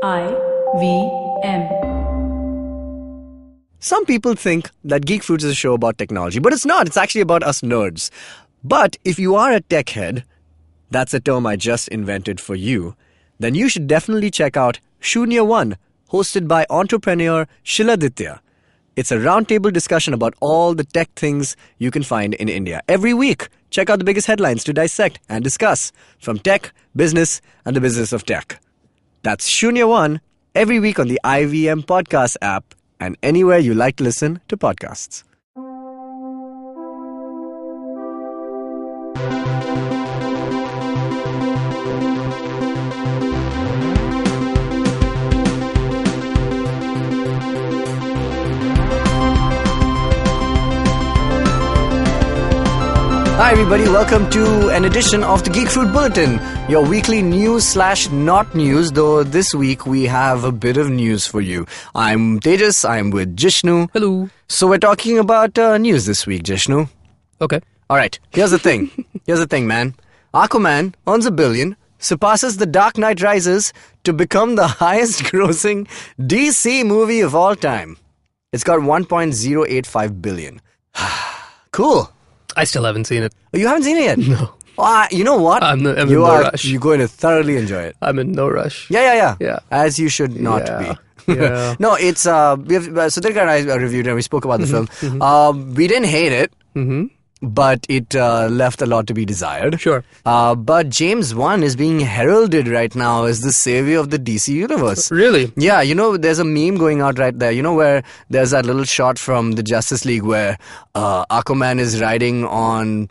IVM. Some people think that Geek Fruits is a show about technology, but it's not. It's actually about us nerds. But if you are a tech head, that's a term I just invented for you, then you should definitely check out Shunya One, hosted by entrepreneur Shiladitya. It's a roundtable discussion about all the tech things you can find in India. Every week, check out the biggest headlines to dissect and discuss from tech, business, and the business of tech. That's Shunya One, every week on the IVM podcast app and anywhere you like to listen to podcasts. Hi everybody, welcome to an edition of the Geek Fruit Bulletin, your weekly news/not news, though this week we have a bit of news for you. I'm Tejas, I'm with Jishnu. Hello. So we're talking about news this week, Jishnu. Okay. Alright, here's the thing. Man. Aquaman earns $1 billion, surpasses The Dark Knight Rises to become the highest grossing DC movie of all time. It's got $1.085 billion. Cool. I still haven't seen it. Oh, you haven't seen it yet? No. You know what? I'm in no rush. You're going to thoroughly enjoy it. I'm in no rush. Yeah. Yeah. As you should not be. Yeah. No, it's so Dilkar and I reviewed it and we spoke about the film. We didn't hate it. Mm-hmm. But it left a lot to be desired. Sure. But James Wan is being heralded right now as the savior of the DC universe. Really? Yeah, there's a meme going out right there, where there's that little shot from the Justice League where Aquaman is riding on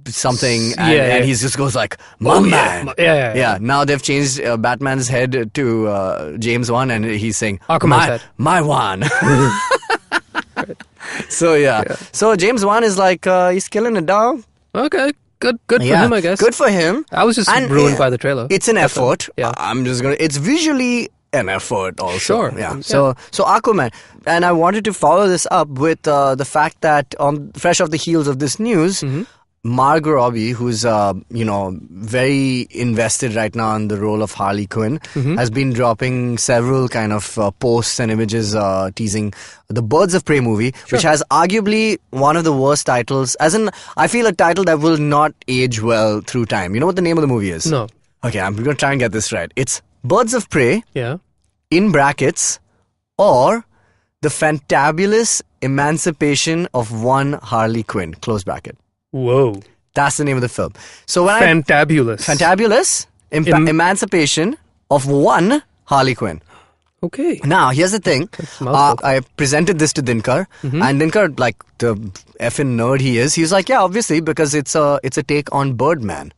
something and he just goes like, my man. Yeah. Now they've changed Batman's head to James Wan and he's saying, Aquaman's head. My Wan. Right. So so James Wan is like he's killing it, dog. Okay, good for him, I guess. Good for him. I was just ruined by the trailer. It's an effort. Yeah. It's visually an effort also. Sure. Yeah. So Aquaman, and I wanted to follow this up with the fact that fresh off the heels of this news, Margot Robbie, who's very invested right now in the role of Harley Quinn, has been dropping several kind of posts and images teasing the Birds of Prey movie, which has arguably one of the worst titles. As in, I feel a title that will not age well through time. You know what the name of the movie is? No. Okay, I'm going to try and get this right. It's Birds of Prey, in brackets, or The Fantabulous Emancipation of One Harley Quinn, close bracket. Whoa. That's the name of the film. So when Fantabulous Emancipation of One Harley Quinn. Okay. Now, here's the thing. I presented this to Dinkar, and Dinkar, like the effing nerd he is, he's like, yeah, obviously, because it's a take on Birdman.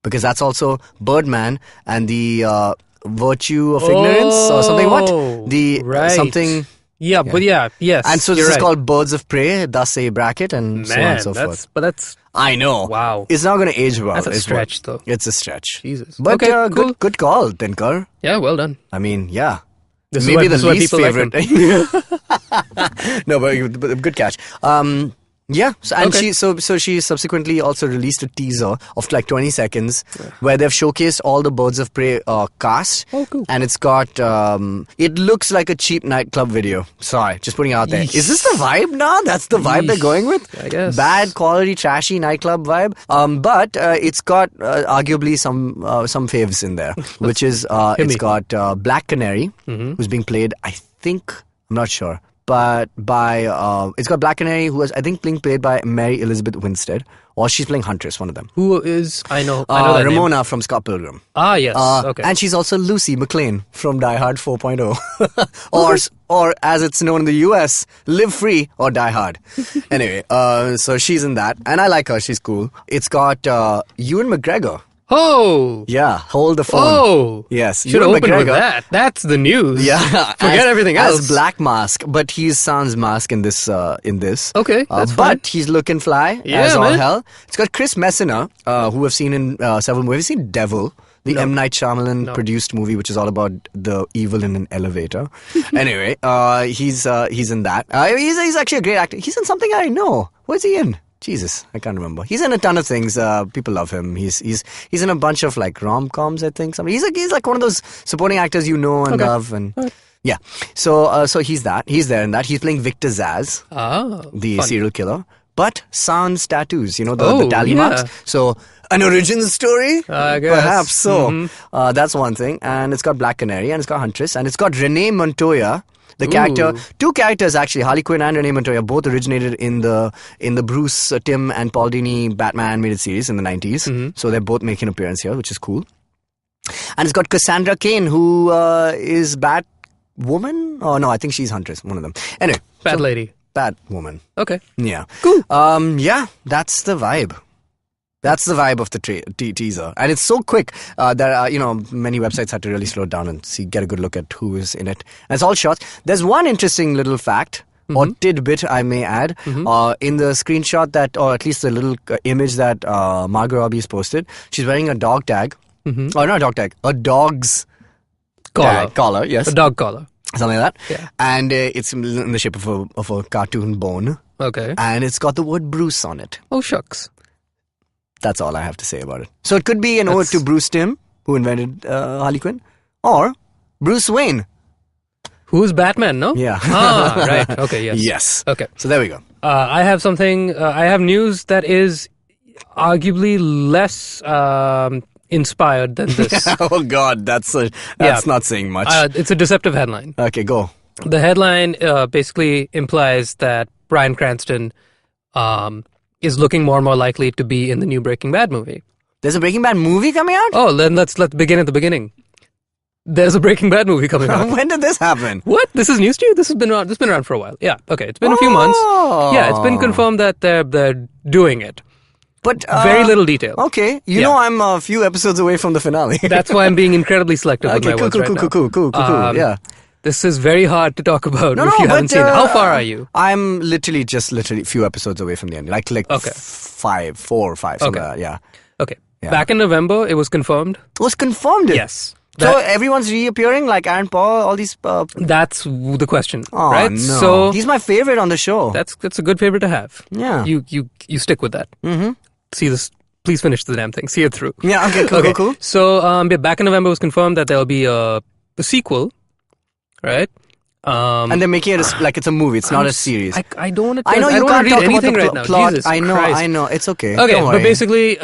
Because that's also Birdman and the virtue of ignorance or something. What? Something... Yeah, but yes. And so this is called Birds of Prey, thus a bracket, and so on and so forth. But that's... I know. Wow. It's not going to age well. That's a stretch, though. It's a stretch. Jesus. But cool. Good call, Dinkar. Yeah, well done. I mean, yeah. This Maybe is the why least people favorite. Like No, but good catch. Yeah, she subsequently also released a teaser of like 20 seconds where they've showcased all the Birds of Prey cast. Oh, cool. And it's got, it looks like a cheap nightclub video. Sorry, just putting it out there. Is this the vibe now? That's the vibe they're going with? I guess. Bad quality, trashy nightclub vibe. But it's got arguably some faves in there, which is, it's got Black Canary, who's being played, I think, I'm not sure. But it's got Black Canary, who is, I think, being played by Mary Elizabeth Winstead, or she's playing Huntress, one of them. Who is, I know that Ramona name. from Scott Pilgrim. Ah, yes, okay. And she's also Lucy McLean from Die Hard 4.0. or as it's known in the US, Live Free or Die Hard. Anyway, so she's in that, and I like her, she's cool. It's got Ewan McGregor. Oh! Yeah, hold the phone. Oh! Yes. Should have opened with that. That's the news. Yeah. Forget everything else. As Black Mask, but he's Sans Mask in this. Okay, that's fine. But he's looking fly as all hell. It's got Chris Messina, who I've seen in several movies. Have you seen Devil? The M. Night Shyamalan produced movie, which is all about the evil in an elevator. Anyway, he's in that. He's actually a great actor. He's in something I know. What's he in? Jesus, I can't remember. He's in a ton of things. People love him. He's in a bunch of like rom-coms, I think. He's like one of those supporting actors you know and love. And yeah, so he's there in that. He's playing Victor Zaz, the serial killer. But sans tattoos, the tally marks. So an origin story, I guess. Perhaps so. That's one thing. And it's got Black Canary, and it's got Huntress, and it's got Renee Montoya. The character, two characters actually, Harley Quinn and Renee Montoya, both originated in the Bruce, Tim and Paul Dini Batman animated series in the 90s. So they're both making an appearance here, which is cool. And it's got Cassandra Cain, who is Batwoman? Oh no, I think she's Huntress, one of them. Anyway. Bad lady. Batwoman. Okay. Yeah. Cool. Yeah, that's the vibe. That's the vibe of the teaser. And it's so quick that, many websites had to really slow it down and get a good look at who is in it. And it's all shots. There's one interesting little fact, or tidbit, I may add, in the screenshot that, or at least the little image that Margot Robbie's posted. She's wearing a dog tag. Or not a dog tag, a dog's collar, yes. A dog collar. Something like that. Yeah. And it's in the shape of a cartoon bone. Okay. And it's got the word Bruce on it. Oh, shucks. That's all I have to say about it. So it could be an ode to Bruce Timm, who invented Harley Quinn, or Bruce Wayne. Who's Batman, no? Yeah. Right. Okay, yes. Yes. Okay. So there we go. I have something, I have news that is arguably less inspired than this. Oh, God, that's not saying much. It's a deceptive headline. Okay, go. The headline basically implies that Bryan Cranston is looking more and more likely to be in the new Breaking Bad movie. There's a Breaking Bad movie coming out? Oh, then let's begin at the beginning. There's a Breaking Bad movie coming out. When did this happen? What? This is news to you? This has been around for a while. Yeah. Okay. It's been a few months. Yeah. It's been confirmed that they're doing it. But very little detail. Okay. You know I'm a few episodes away from the finale. That's why I'm being incredibly selective with my words right now. Cool. Yeah. This is very hard to talk about if you haven't seen it. How far are you? I'm literally a few episodes away from the end. Like 4 or 5. Something like that, yeah. Okay. Yeah. Back in November, it was confirmed. It was confirmed? Yes. So everyone's reappearing, like Aaron Paul, all these... That's the question, oh, right? No. So he's my favorite on the show. That's a good favorite to have. Yeah. You stick with that. See this... Please finish the damn thing. See it through. Yeah, okay, cool. So, back in November, it was confirmed that there will be a sequel, right? And they're making it like it's a movie. It's not a series. I don't want to. I know you can't talk about the plot. Jesus I know. Christ. I know. It's okay. Okay, but basically,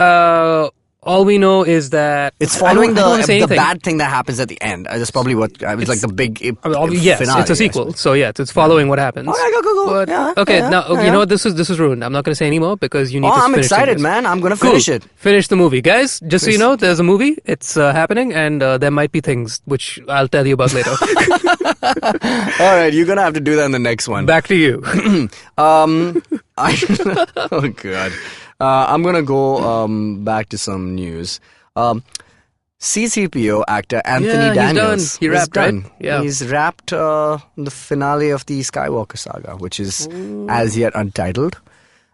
all we know is that it's following the bad thing that happens at the end. That's probably what it's like the big yes, finale, it's a sequel. So yeah, it's following what happens. Okay, go. But, yeah, okay, now you know what? This is ruined. I'm not going to say anymore because you need to finish. I'm excited, man. I'm going to finish it. Finish the movie, guys. Just so you know, there's a movie. It's happening, and there might be things which I'll tell you about later. All right, you're going to have to do that in the next one. Back to you. Oh God. I'm going to go back to some news. C-3PO actor Anthony Daniels. He wrapped, done. Right? Yeah. He's wrapped the finale of the Skywalker saga, which is as yet untitled.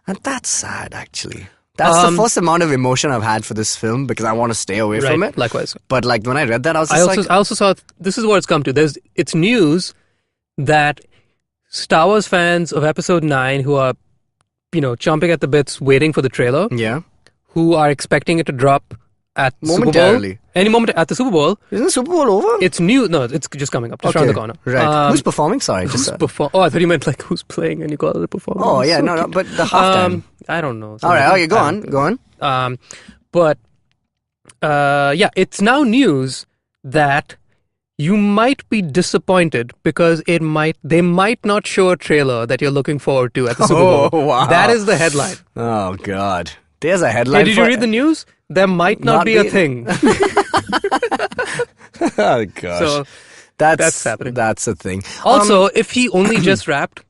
And that's sad, actually. That's the first amount of emotion I've had for this film because I want to stay away from it. Likewise. But like when I read that, I was I also saw, this is what it's come to. It's news that Star Wars fans of Episode 9 who are chomping at the bits, waiting for the trailer. Yeah. Who are expecting it to drop at Super Bowl. Any moment at the Super Bowl. Isn't the Super Bowl over? It's new. No, it's just coming up. Just around the corner. Right. Who's performing? Sorry. Who's performing? Oh, I thought you meant like who's playing and you call it a performance. Oh, yeah. No, but the halftime. I don't know. All right. Okay, go on. But, it's now news that you might be disappointed because they might not show a trailer that you're looking forward to at the Super Bowl. Oh, wow. That is the headline. Oh, God. There's a headline. Hey, did you read the news? There might not be a thing. Oh, gosh. So that's happening. That's a thing. Also, if he only just wrapped,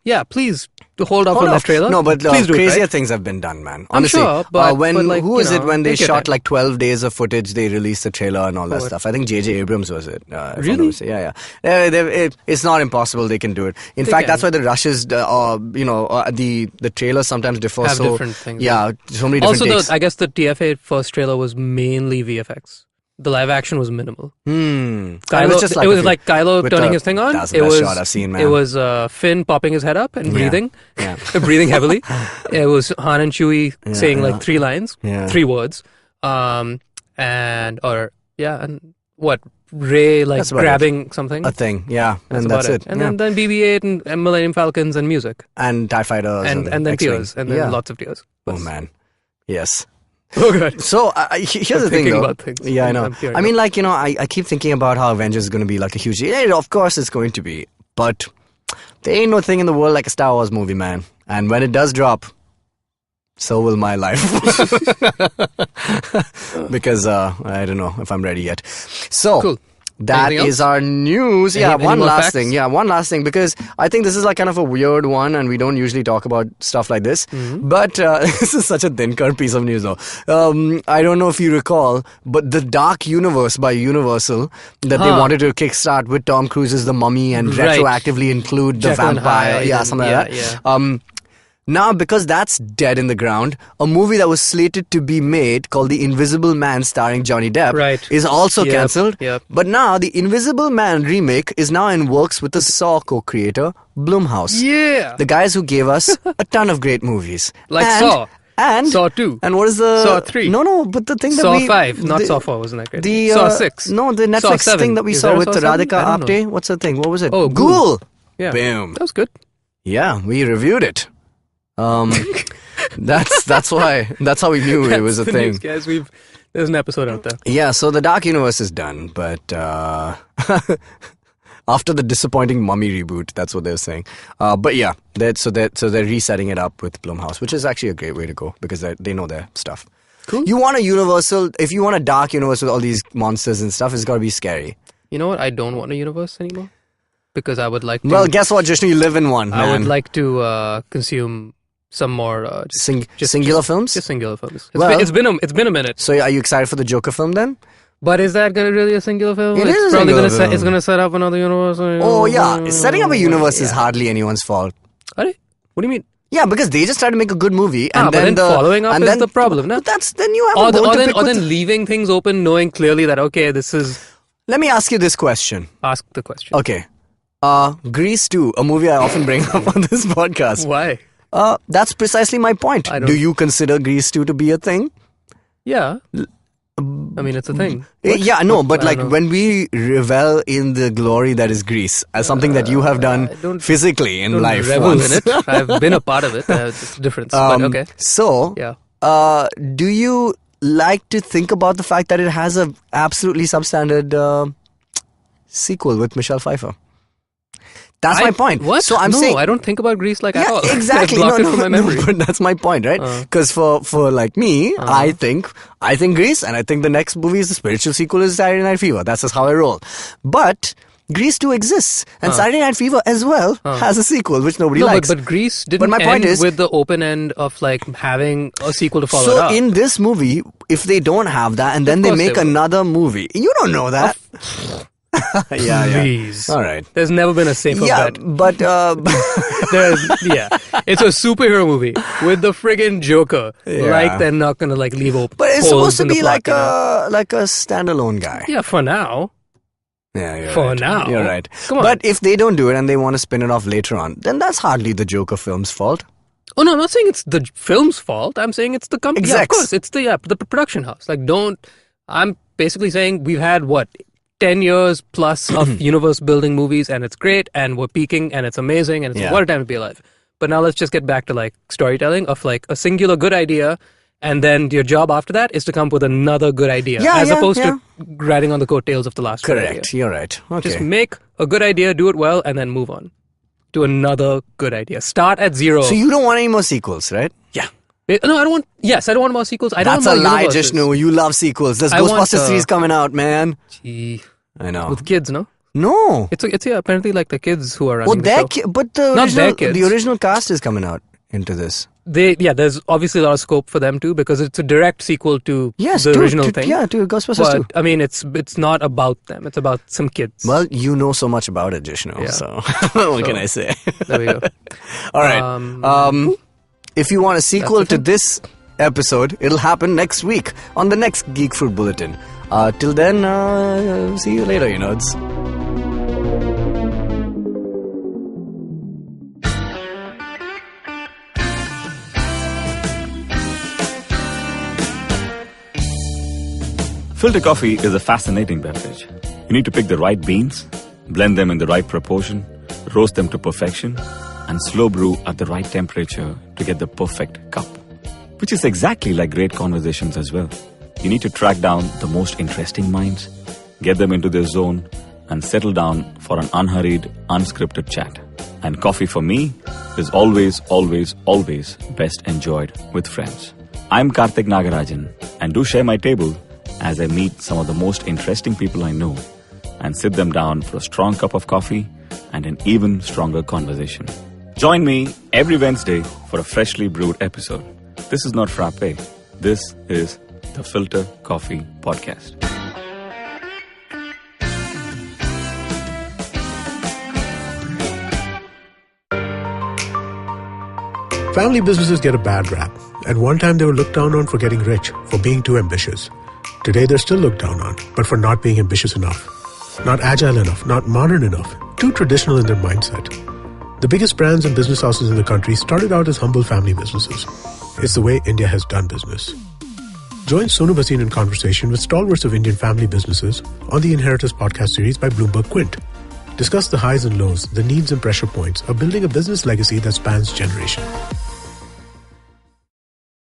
hold off on that trailer. No, but please crazier things have been done, man. Honestly, I'm sure, but who is it when they shot like 12 days of footage, they released the trailer and all that stuff? I think J.J. Abrams was it. Really? Yeah. It's not impossible. They can do it. In fact, that's why the rushes, the trailers sometimes differ. Have different things. Yeah, so many different takes. I guess the TFA first trailer was mainly VFX. the live action was minimal. Kylo, It was like Kylo turning his thing on. That's the It best was shot I've seen, man. It was Finn popping his head up and breathing, Yeah. breathing heavily. It was Han and Chewie saying like 3 lines, 3 words, and what Ray like grabbing something, a thing, yeah, and that's it. And then BB-8 and Millennium Falcons and music and TIE fighters and then X-Wing. tears and then lots of tears. Oh man, yes. Oh god. So here's the thing, though. About things. Yeah, I know. I mean, like, I keep thinking about how Avengers is going to be like a huge. Yeah, of course it's going to be, but there ain't no thing in the world like a Star Wars movie, man. And when it does drop, so will my life. Because I don't know if I'm ready yet. So cool. That is our news. One last thing. Yeah, one last thing, because I think this is like kind of a weird one and we don't usually talk about stuff like this. But this is such a thinker piece of news though. I don't know if you recall, but the Dark Universe by Universal that they wanted to kickstart with Tom Cruise's The Mummy and retroactively include the Jekyll and vampire. Hyde Something like that. Now, because that's dead in the ground, a movie that was slated to be made called The Invisible Man starring Johnny Depp is also cancelled. But now, The Invisible Man remake is now in works with the Saw co-creator, Blumhouse. Yeah! The guys who gave us a ton of great movies. Like Saw. And Saw 2. And what is the... Saw 3. No, but the thing that Saw 5, not Saw 4, wasn't that great? Saw 6. No, the Netflix thing that we saw with Radhika Apte. What's the thing? What was it? Oh, Ghoul! Yeah. Boom. That was good. Yeah, we reviewed it. That's why. That's how we knew it was a thing. News, guys. There's an episode out there. Yeah, so the Dark Universe is done, but after the disappointing Mummy reboot, that's what they're saying. But yeah, they're resetting it up with Blumhouse, which is actually a great way to go because they know their stuff. Cool. You want a universal? If you want a dark universe with all these monsters and stuff, it's got to be scary. You know what? I don't want a universe anymore because I would like to. Well, guess what, Jishnu? You live in one. Man. I would like to consume some more singular films. Just singular films. It's been a minute. So are you excited for the Joker film then? But is that going to really a singular film? It's probably going to it's going to set up another universe. Oh yeah, setting up a universe is hardly anyone's fault. What do you mean? Yeah, because they just try to make a good movie, and then following up is the problem. No? But then you have or then leaving things open, knowing clearly that this is. Let me ask you this question. Ask the question. Okay, Grease 2, a movie I often bring up on this podcast. Why? That's precisely my point. Do you consider Grease 2 to be a thing? Yeah. I mean, it's a thing. Yeah, no, but like when we revel in the glory that is Grease as something that you have done physically in life. Revel in it. I've been a part of it. It's a difference. But okay. So, do you like to think about the fact that it has a absolutely substandard sequel with Michelle Pfeiffer? That's my point. What? So I'm saying I don't think about Grease at all. Exactly. I've blocked it from my memory. But that's my point, right? Because for like me, I think Grease, and I think the next movie is the spiritual sequel is Saturday Night Fever. That's just how I roll. But Grease 2 exists, and Saturday Night Fever as well has a sequel, which nobody likes. But Grease didn't end with the open end of like having a sequel to follow it up. So in this movie, if they don't have that, and then they make another movie, you don't know that. Please. All right. There's never been a safer bet. But it's a superhero movie with the friggin' Joker. Like they're not gonna like leave open. But it's supposed to be like a standalone guy. Yeah, for now. Yeah, now. You're right. Come on. But if they don't do it and they want to spin it off later on, then that's hardly the Joker film's fault. Oh no, I'm not saying it's the film's fault. I'm saying it's the company. Yeah, of course, it's the production house. Like, I'm basically saying we've had 10 years plus of universe building movies, and it's great, and we're peaking, and it's amazing, and it's what a time to be alive. But now let's just get back to like storytelling of like a singular good idea, and then your job after that is to come up with another good idea, as opposed to riding on the coattails of the last. Correct. You're right. Okay. Just make a good idea, do it well, and then move on to another good idea. Start at zero. So you don't want any more sequels, right? Yeah. No, I don't want. Yes, I don't want more sequels. That's a lie, Jishnu. You love sequels. There's Ghostbusters 3 coming out, man. Gee, I know. with kids, no? No. It's apparently like the kids who are running the show. But the original cast is coming out into this. There's obviously a lot of scope for them too, because it's a direct sequel to the original thing. Yeah, to Ghostbusters 2. I mean, it's not about them. It's about some kids. Well, you know so much about it, Jishnu. So what can I say? There we go. All right. If you want a sequel to this episode, it'll happen next week on the next Geek Fruit Bulletin. Till then, see you later, you nerds. Filter coffee is a fascinating beverage. You need to pick the right beans, blend them in the right proportion, roast them to perfection, and slow brew at the right temperature to get the perfect cup. Which is exactly like great conversations as well. You need to track down the most interesting minds, get them into their zone, and settle down for an unhurried, unscripted chat. And coffee for me is always, always, always best enjoyed with friends. I'm Karthik Nagarajan, and do share my table as I meet some of the most interesting people I know and sit them down for a strong cup of coffee and an even stronger conversation. Join me every Wednesday for a freshly brewed episode. This is not frappe. This is the Filter Coffee Podcast. Family businesses get a bad rap. At one time, they were looked down on for getting rich, for being too ambitious. Today, they're still looked down on, but for not being ambitious enough. Not agile enough, not modern enough, too traditional in their mindset. The biggest brands and business houses in the country started out as humble family businesses. It's the way India has done business. Join Sonu Bhasin in conversation with stalwarts of Indian family businesses on the Inheritors podcast series by Bloomberg Quint. Discuss the highs and lows, the needs and pressure points of building a business legacy that spans generations.